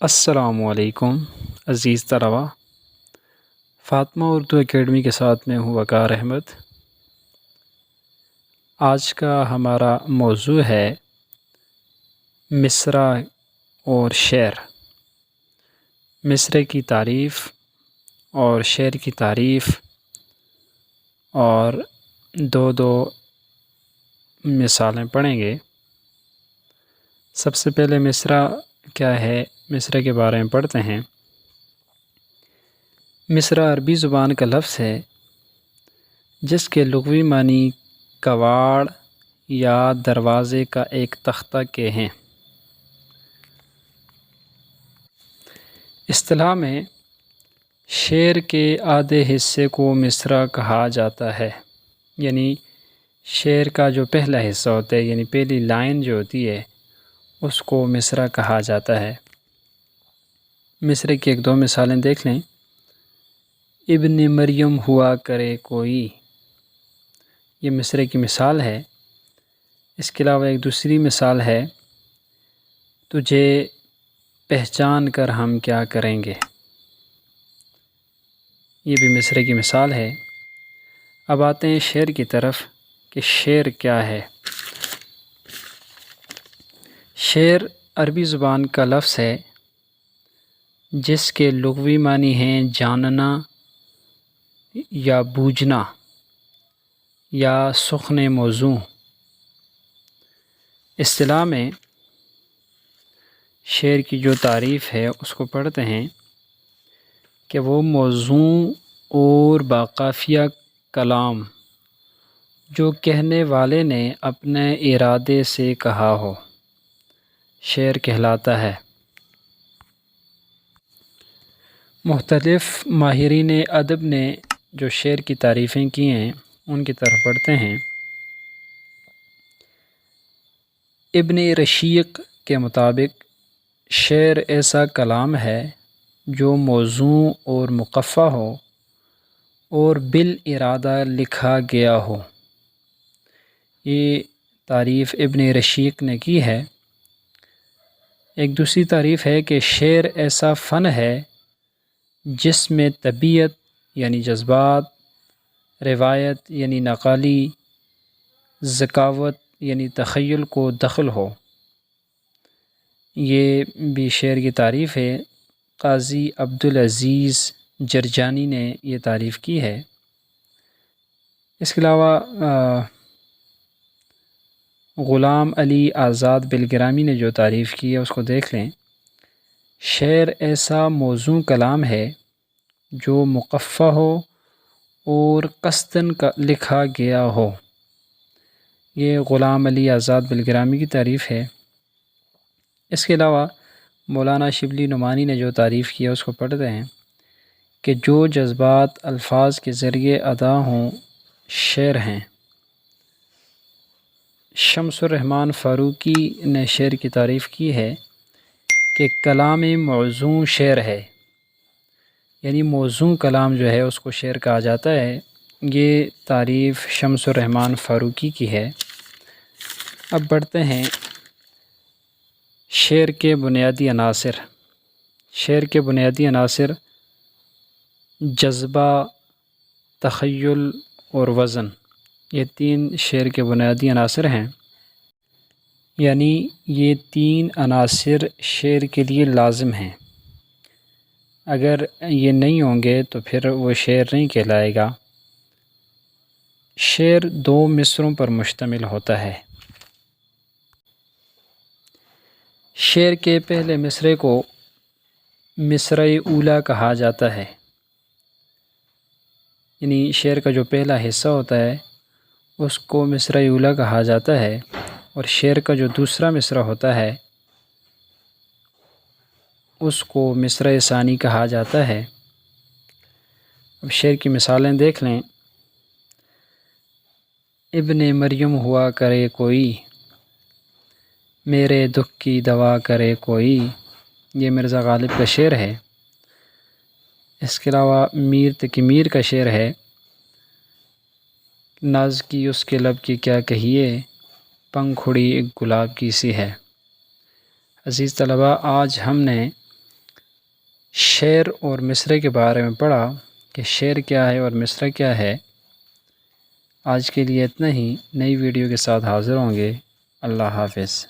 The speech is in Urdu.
السلام علیکم عزیز طلباء، فاطمہ اردو اکیڈمی کے ساتھ میں ہوں وقار احمد۔ آج کا ہمارا موضوع ہے مصرع اور شعر، مصرع کی تعریف اور شعر کی تعریف، اور دو مثالیں پڑھیں گے۔ سب سے پہلے مصرع کیا ہے، مصرع کے بارے میں پڑھتے ہیں۔ مصرع عربی زبان کا لفظ ہے جس کے لغوی معنی کواڑ یا دروازے کا ایک تختہ کے ہیں۔ اصطلاح میں شعر کے آدھے حصے کو مصرع کہا جاتا ہے، یعنی شعر کا جو پہلا حصہ ہوتا ہے، یعنی پہلی لائن جو ہوتی ہے، اس کو مصرع کہا جاتا ہے۔ مصرع کی ایک دو مثالیں دیکھ لیں۔ ابن مریم ہوا کرے کوئی، یہ مصرع کی مثال ہے۔ اس کے علاوہ ایک دوسری مثال ہے، تجھے پہچان کر ہم کیا کریں گے، یہ بھی مصرع کی مثال ہے۔ اب آتے ہیں شعر کی طرف کہ شعر کیا ہے۔ شعر عربی زبان کا لفظ ہے جس کے لغوی معنی ہیں جاننا یا بوجھنا یا سخن موضوع۔ اصطلاح میں شعر کی جو تعریف ہے اس کو پڑھتے ہیں کہ وہ موضوع اور باقافیہ کلام جو کہنے والے نے اپنے ارادے سے کہا ہو، شعر کہلاتا ہے۔ مختلف ماہرین ادب نے جو شعر کی تعریفیں کی ہیں ان کی طرف پڑھتے ہیں۔ ابن رشیق کے مطابق شعر ایسا کلام ہے جو موزوں اور مقفع ہو اور بالارادہ لکھا گیا ہو۔ یہ تعریف ابن رشیق نے کی ہے۔ ایک دوسری تعریف ہے کہ شعر ایسا فن ہے جس میں طبیعت یعنی جذبات، روایت یعنی نقالی، ذکاوت یعنی تخیل کو دخل ہو۔ یہ بھی شعر کی تعریف ہے۔ قاضی عبدالعزیز جرجانی نے یہ تعریف کی ہے۔ اس کے علاوہ غلام علی آزاد بلگرامی نے جو تعریف کی ہے اس کو دیکھ لیں۔ شعر ایسا موزوں کلام ہے جو مقفع ہو اور قصداً لکھا گیا ہو۔ یہ غلام علی آزاد بلگرامی کی تعریف ہے۔ اس کے علاوہ مولانا شبلی نعمانی نے جو تعریف کی ہے اس کو پڑھتے ہیں کہ جو جذبات الفاظ کے ذریعے ادا ہوں شعر ہیں۔ شمس الرحمن فاروقی نے شعر کی تعریف کی ہے کہ کلام موزوں شعر ہے، یعنی موزوں کلام جو ہے اس کو شعر کہا جاتا ہے۔ یہ تعریف شمس الرحمن فاروقی کی ہے۔ اب بڑھتے ہیں شعر کے بنیادی عناصر۔ شعر کے بنیادی عناصر جذبہ، تخیل اور وزن، یہ تین شعر کے بنیادی عناصر ہیں۔ یعنی یہ تین عناصر شعر کے لیے لازم ہیں، اگر یہ نہیں ہوں گے تو پھر وہ شعر نہیں کہلائے گا۔ شعر دو مصرعوں پر مشتمل ہوتا ہے۔ شعر کے پہلے مصرعے کو مصرع اولیٰ کہا جاتا ہے، یعنی شعر کا جو پہلا حصہ ہوتا ہے اس کو مصرع اولیٰ کہا جاتا ہے، اور شعر کا جو دوسرا مصرع ہوتا ہے اس کو مصرع ثانی کہا جاتا ہے۔ اب شعر کی مثالیں دیکھ لیں۔ ابن مریم ہوا کرے کوئی، میرے دکھ کی دوا کرے کوئی، یہ مرزا غالب کا شعر ہے۔ اس کے علاوہ میر تقی میر کا شعر ہے، ناز کی اس کے لب کی کیا کہیے، پنکھڑی ایک گلاب کی سی ہے۔ عزیز طلباء، آج ہم نے شعر اور مصرع کے بارے میں پڑھا کہ شعر کیا ہے اور مصرع کیا ہے۔ آج کے لیے اتنا ہی، نئی ویڈیو کے ساتھ حاضر ہوں گے۔ اللہ حافظ۔